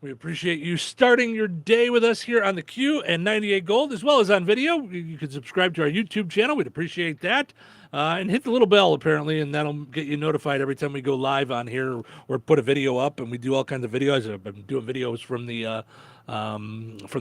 We appreciate you starting your day with us here on the Q and 98 Gold, as well as on video. You can subscribe to our YouTube channel. We'd appreciate that. And hit the little bell, apparently, and that'll get you notified every time we go live on here or put a video up. And we do all kinds of videos. I've been doing videos from the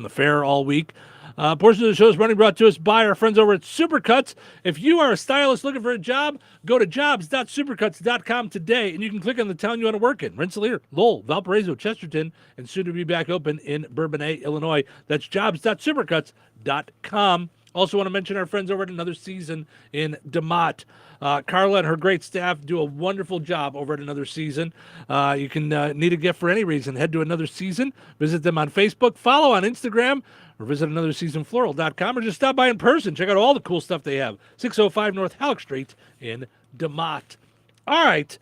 fair all week. Portion of the show is brought to us by our friends over at Supercuts. If you are a stylist looking for a job, go to jobs.supercuts.com today, and you can click on the town you want to work in. Rensselaer, Lowell, Valparaiso, Chesterton, and soon to be back open in Bourbonnais, Illinois. That's jobs.supercuts.com. Also want to mention our friends over at Another Season in DeMott. Carla and her great staff do a wonderful job over at Another Season. You can need a gift for any reason. Head to Another Season. Visit them on Facebook. Follow on Instagram. Or visit anotherseasonfloral.com or just stop by in person. Check out all the cool stuff they have. 605 North Halleck Street in DeMott. All right.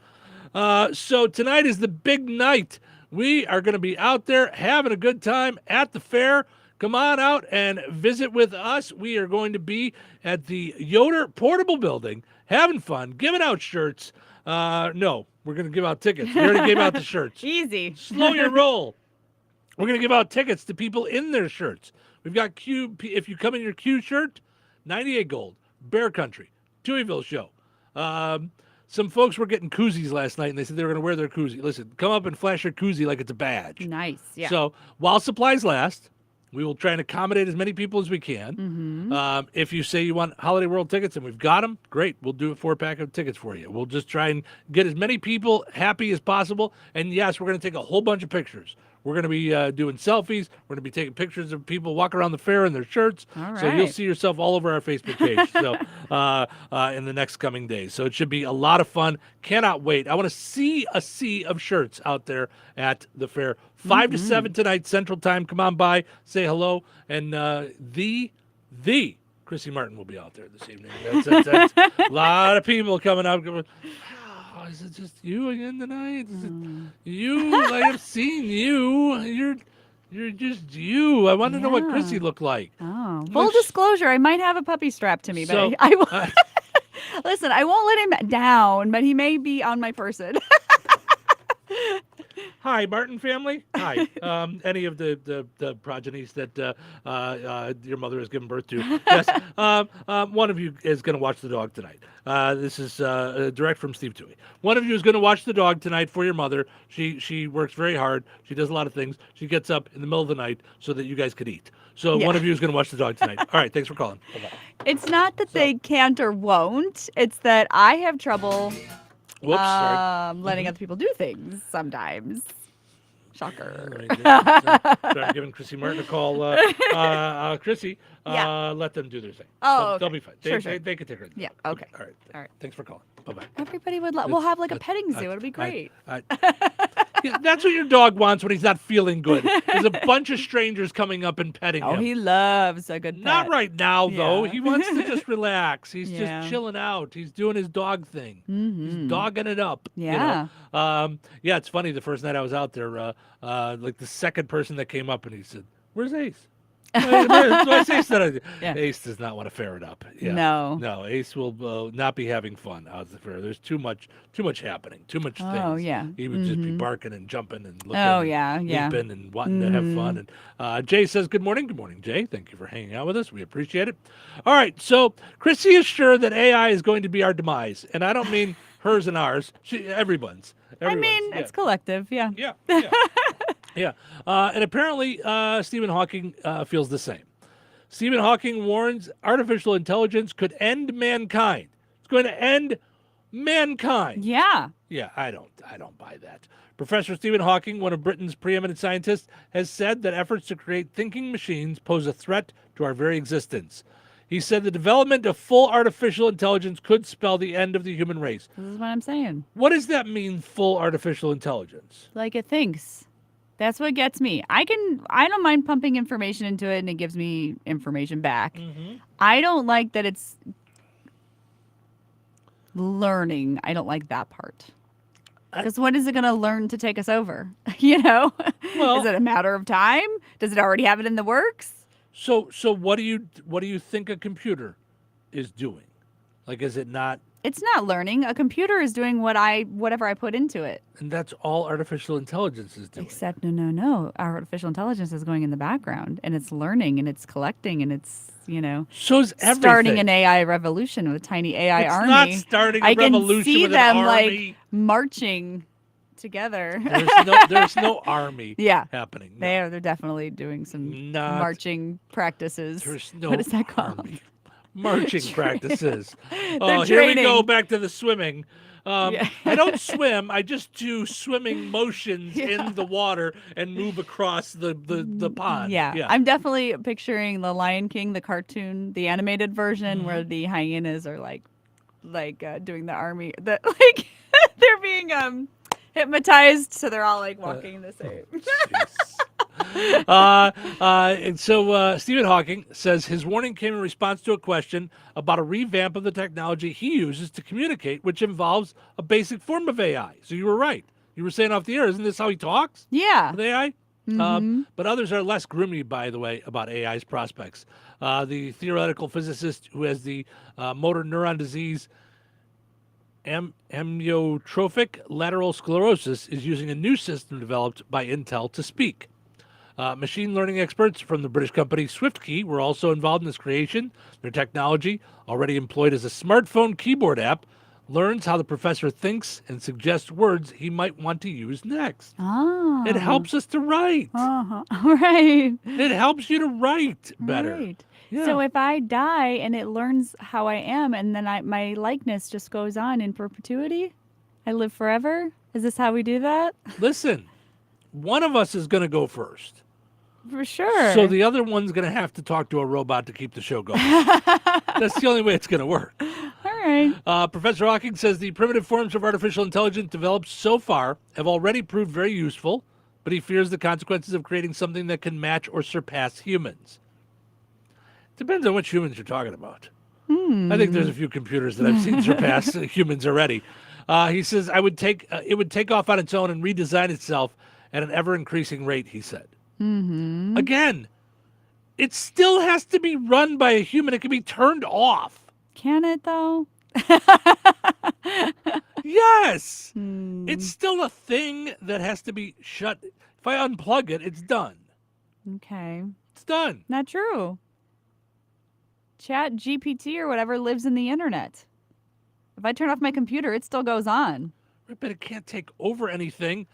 So tonight is the big night. We are going to be out there having a good time at the fair. Come on out and visit with us. We are going to be at the Yoder Portable Building, having fun, giving out shirts. No, we're going to give out tickets. We already gave out the shirts. Easy. Slow your roll. We're going to give out tickets to people in their shirts. We've got Q. If you come in your Q shirt, 98 Gold, Bear Country, Touhyville show. Some folks were getting koozies last night, and they said they were going to wear their koozie. Listen, come up and flash your koozie like it's a badge. Nice, yeah. So while supplies last, we will try and accommodate as many people as we can. Mm-hmm. If you say you want Holiday World tickets and we've got them, great. We'll do a 4-pack of tickets for you. We'll just try and get as many people happy as possible. And yes, we're going to take a whole bunch of pictures. We're going to be doing selfies. We're going to be taking pictures of people walking around the fair in their shirts. All right. So you'll see yourself all over our Facebook page so in the next coming days. So it should be a lot of fun. Cannot wait. I want to see a sea of shirts out there at the fair. 5 to 7 tonight, Central Time. Come on by, say hello. And the Chrissy Martin will be out there this evening. That's a lot of people coming out. Is it just you again tonight? Is it you? I've seen you. You're just you. I want to know what Chrissy looked like. Oh, full disclosure, I might have a puppy strapped to me, but So, I will. Listen, I won't let him down, but he may be on my person. Hi, Martin family. Hi. Any of the progenies that your mother has given birth to. Yes. One of you is going to watch the dog tonight. This is direct from Steve Toohey. One of you is going to watch the dog tonight for your mother. She works very hard. She does a lot of things. She gets up in the middle of the night so that you guys could eat. So one of you is going to watch the dog tonight. All right. Thanks for calling. Bye-bye. It's not that they can't or won't. It's that I have trouble Whoops. Sorry. letting other people do things sometimes. Shocker. Start giving Chrissy Martin a call. Chrissy, let them do their thing. Oh, they'll okay. be fine. Sure. They can take her. Yeah, okay. All right. All right. Thanks for calling. Bye-bye. Everybody would we'll have like a petting zoo. It'll be great. Yeah, that's what your dog wants when he's not feeling good. There's a bunch of strangers coming up and petting him. He loves a good pet. Not right now, though. Yeah. He wants to just relax. He's Yeah. just chilling out. He's doing his dog thing. He's dogging it up. Yeah. You know? Yeah, it's funny. The first night I was out there, like the second person that came up and he said, "Where's Ace?" What's Ace that Ace does not want to ferret up. Yeah. No, Ace will not be having fun out at the fair. There's too much happening, too much things. Oh, yeah. He would just be barking and jumping and looking. Oh, and yeah. leaping and wanting to have fun. And Jay says, "Good morning." Good morning, Jay. Thank you for hanging out with us. We appreciate it. All right, so Chrissy is sure that AI is going to be our demise, and I don't mean hers and ours. Everyone's. I mean, it's collective. Yeah. Yeah. Yeah. And apparently Stephen Hawking feels the same. Stephen Hawking warns artificial intelligence could end mankind. It's going to end mankind. Yeah. Yeah, I don't buy that. Professor Stephen Hawking, one of Britain's preeminent scientists, has said that efforts to create thinking machines pose a threat to our very existence. He said the development of full artificial intelligence could spell the end of the human race. This is what I'm saying. What does that mean, full artificial intelligence? Like it thinks. That's what gets me. I don't mind pumping information into it and it gives me information back. I don't like that it's learning. I don't like that part. Because when is it going to learn to take us over? Well, is it a matter of time? Does it already have it in the works? So what do you think a computer is doing? Like, is it not? It's not learning. A computer is doing whatever I put into it. And that's all artificial intelligence is doing. Except no. Our artificial intelligence is going in the background and it's learning and it's collecting and it's, So's everything. starting an AI revolution with a tiny AI army. It's not starting a revolution see with them an army. like marching together. There's no army happening. No. They're definitely doing some marching practices. There's no what is that called? Army. Marching practices. Oh, here we go back to the swimming. I don't swim. I just do swimming motions in the water and move across the pond. Yeah. I'm definitely picturing the Lion King, the cartoon, the animated version where the hyenas are like doing the army. Like they're being hypnotized, so they're all like walking the same. And so Stephen Hawking says his warning came in response to a question about a revamp of the technology he uses to communicate, which involves a basic form of AI. So you were right. You were saying off the air, isn't this how he talks? Yeah. With AI? But others are less gloomy, by the way, about AI's prospects. The theoretical physicist who has the motor neuron disease amyotrophic lateral sclerosis is using a new system developed by Intel to speak. Machine learning experts from the British company SwiftKey were also involved in this creation. Their technology, already employed as a smartphone keyboard app, learns how the professor thinks and suggests words he might want to use next. Oh. It helps us to write. Right. It helps you to write better. Right. Yeah. So if I die and it learns how I am and then my likeness just goes on in perpetuity, I live forever? Is this how we do that? Listen, one of us is going to go first. For sure. So the other one's going to have to talk to a robot to keep the show going. That's the only way it's going to work. All right. Professor Hawking says the primitive forms of artificial intelligence developed so far have already proved very useful, but he fears the consequences of creating something that can match or surpass humans. Depends on which humans you're talking about. I think there's a few computers that I've seen surpass humans already. He says it would take off on its own and redesign itself at an ever-increasing rate, he said. Mm-hmm. Again, it still has to be run by a human. It can be turned off. Can it, though? Yes. It's still a thing that has to be shut. If I unplug it, it's done. Okay. It's done. Not true. Chat GPT or whatever lives in the internet. If I turn off my computer, it still goes on. But it can't take over anything.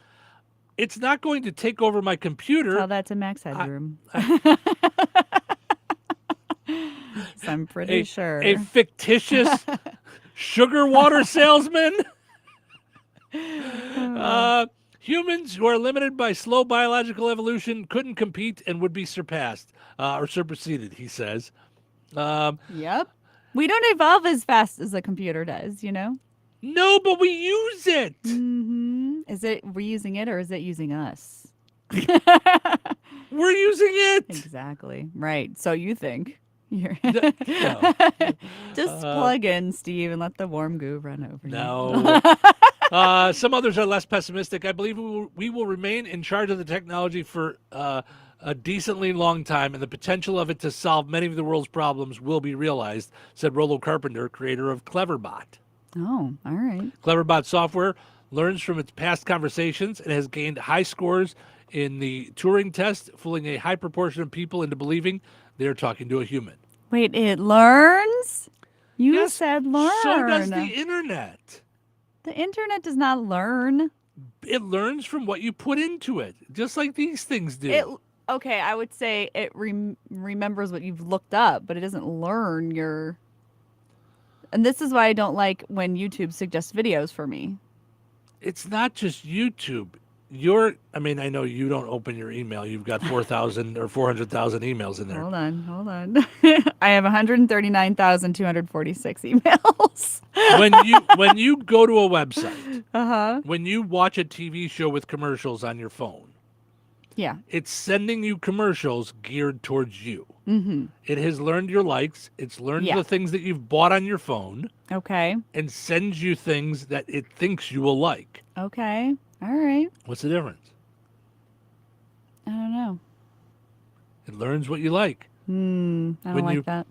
It's not going to take over my computer. Tell that to Max Headroom. So I'm pretty sure. A fictitious sugar water salesman. Humans who are limited by slow biological evolution couldn't compete and would be surpassed or superseded, he says. Yep. We don't evolve as fast as a computer does, No, but we use it. Mm-hmm. Is it we're using it or is it using us? We're using it. Exactly. Right. So you think. You're No. Just plug in, Steve, and let the warm goo run over you. No. Some others are less pessimistic. I believe we will remain in charge of the technology for a decently long time, and the potential of it to solve many of the world's problems will be realized, said Rollo Carpenter, creator of Cleverbot. Oh, all right. Cleverbot software learns from its past conversations and has gained high scores in the Turing test, fooling a high proportion of people into believing they are talking to a human. Wait, it learns? You Yes, said learn. So does the internet. The internet does not learn. It learns from what you put into it, just like these things do. Okay, I would say it remembers what you've looked up, but it doesn't learn your... And this is why I don't like when YouTube suggests videos for me. It's not just YouTube. I know you don't open your email. You've got 4,000 or 400,000 emails in there. Hold on. I have 139,246 emails. When you go to a website, when you watch a TV show with commercials on your phone, yeah, it's sending you commercials geared towards you. Mm-hmm. It has learned your likes. It's learned the things that you've bought on your phone. Okay. And sends you things that it thinks you will like. Okay. All right. What's the difference? I don't know. It learns what you like. I don't like that.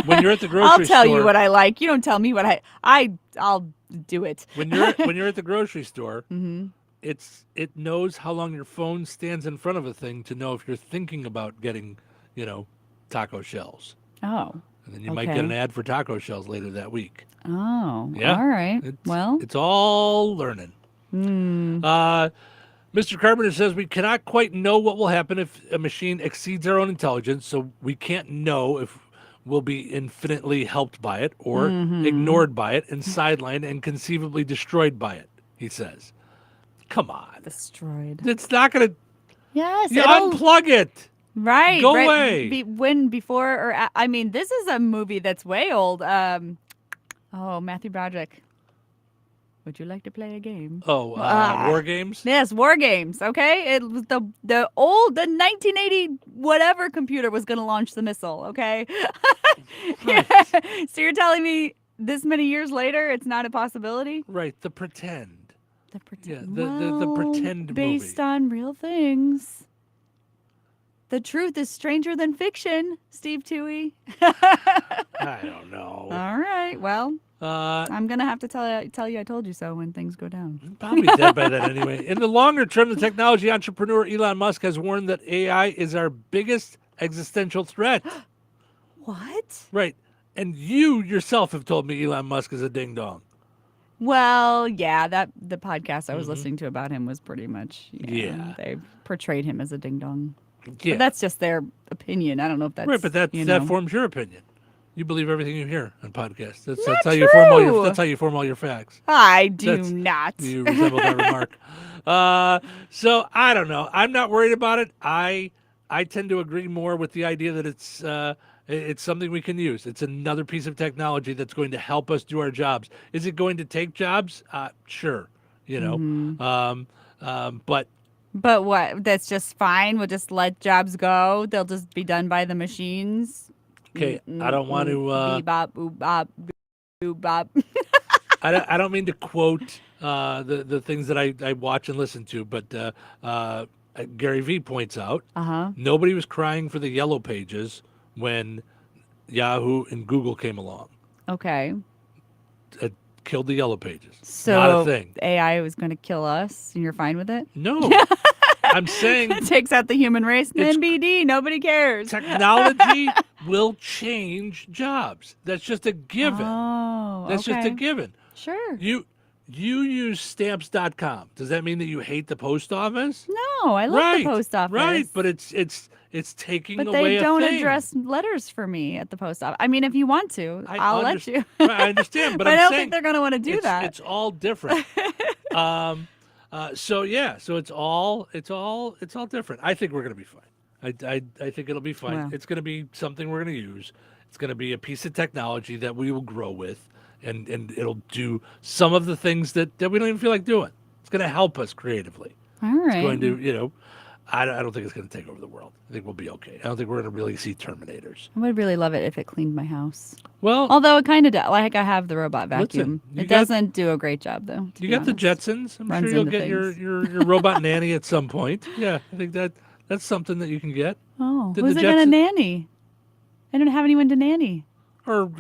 when you're at the grocery I'll tell store, you what I like. You don't tell me what I'll do it. when you're at the grocery store, Mm-hmm. it knows how long your phone stands in front of a thing to know if you're thinking about getting, taco shells. Oh. And then you might get an ad for taco shells later that week. Oh. Yeah. All right. It's all learning. Mr. Carpenter says we cannot quite know what will happen if a machine exceeds our own intelligence, so we can't know if we'll be infinitely helped by it or ignored by it and sidelined and conceivably destroyed by it, he says. Come on. Destroyed. It's not going to... Yes. You unplug it. Right. Go right. away. Before or I mean, this is a movie that's way old. Matthew Broderick. Would you like to play a game? War Games? Yes, War Games. Okay, it was the 1980 whatever computer was going to launch the missile. Okay, Right. So you're telling me this many years later, it's not a possibility? Right, the pretend. The pretend. Yeah, the pretend based movie. on real things. The truth is stranger than fiction, Steve Touhy. I don't know. All right, well. Uh, I'm gonna have to tell you I told you so when things go down. Probably dead by then anyway. In the longer term, the technology entrepreneur Elon Musk has warned that AI is our biggest existential threat. What? Right. And you yourself have told me Elon Musk is a ding dong. Well, yeah, the podcast I was listening to about him was pretty much Yeah. They portrayed him as a ding dong. Yeah. But that's just their opinion. I don't know if that's right, but that that forms your opinion. You believe everything you hear on podcasts. That's Not how you form true. that's how you form all your facts. I do That's- not. You resemble that remark. So I don't know. I'm not worried about it. I tend to agree more with the idea that it's something we can use. It's another piece of technology that's going to help us do our jobs. Is it going to take jobs? Sure. But But what? That's just fine. We'll just let jobs go. They'll just be done by the machines. okay, I don't want to. Bebop, boop, boop. I don't mean to quote the things that I watch and listen to, but Gary Vee points out nobody was crying for the yellow pages when Yahoo and Google came along. Okay. It killed the yellow pages. So not a thing. AI was going to kill us, and you're fine with it? No, I'm saying It takes out the human race. It's- NBD, nobody cares. technology will change jobs. That's just a given. Oh, That's just a okay. given. Sure. You use stamps.com. Does that mean that you hate the post office? No, I love the post office. Right, but it's taking But away they don't a thing. address letters for me at the post office. I mean, if you want to, I'll let you. Right, I understand, but I I'm don't saying think they're going to want to do that. It's all different. So it's all different. I think we're going to be fine. I think it'll be fine. Well. It's going to be something we're going to use. It's going to be a piece of technology that we will grow with, and it'll do some of the things that we don't even feel like doing. It's going to help us creatively. All right. It's going to, I don't think it's going to take over the world. I think we'll be okay. I don't think we're going to really see Terminators. I would really love it if it cleaned my house. Well, Although it kind of does. Like I have the robot vacuum. you It got- doesn't do a great job though. to you be got the honest. Jetsons. I'm Runs sure you'll into get your, things. your robot nanny at some point. Yeah, I think that's something that you can get. Oh, Did who's the it gonna Jetson- nanny? I don't have anyone to nanny. Or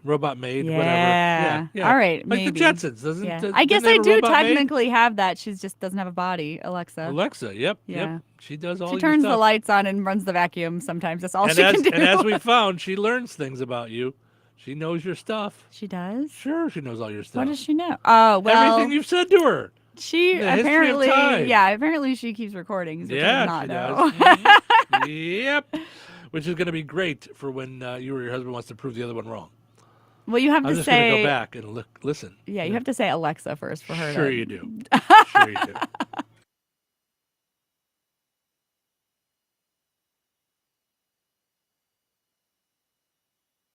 robot maid, Yeah. whatever. Yeah. All right, Like maybe. the Jetsons, doesn't? Yeah. didn't I guess they I have a do robot maid? technically have that. She just doesn't have a body. Alexa. Alexa, yep. Yeah. She does all She your turns the stuff. lights on and runs the vacuum sometimes. That's all And she as, can do. and as we found, she learns things about you. She knows your stuff. She does? Sure, she knows all your stuff. What does she know? Oh, well, Everything you've said to her. she the history of apparently, time. apparently she keeps recordings, which I Yeah, did not she know. does. Mhm. Yep. Which is going to be great for when you or your husband wants to prove the other one wrong. Well, you have I'm to just going to say, go back and listen. yeah, you have to say Alexa first for her. Sure to, you do. Sure you do.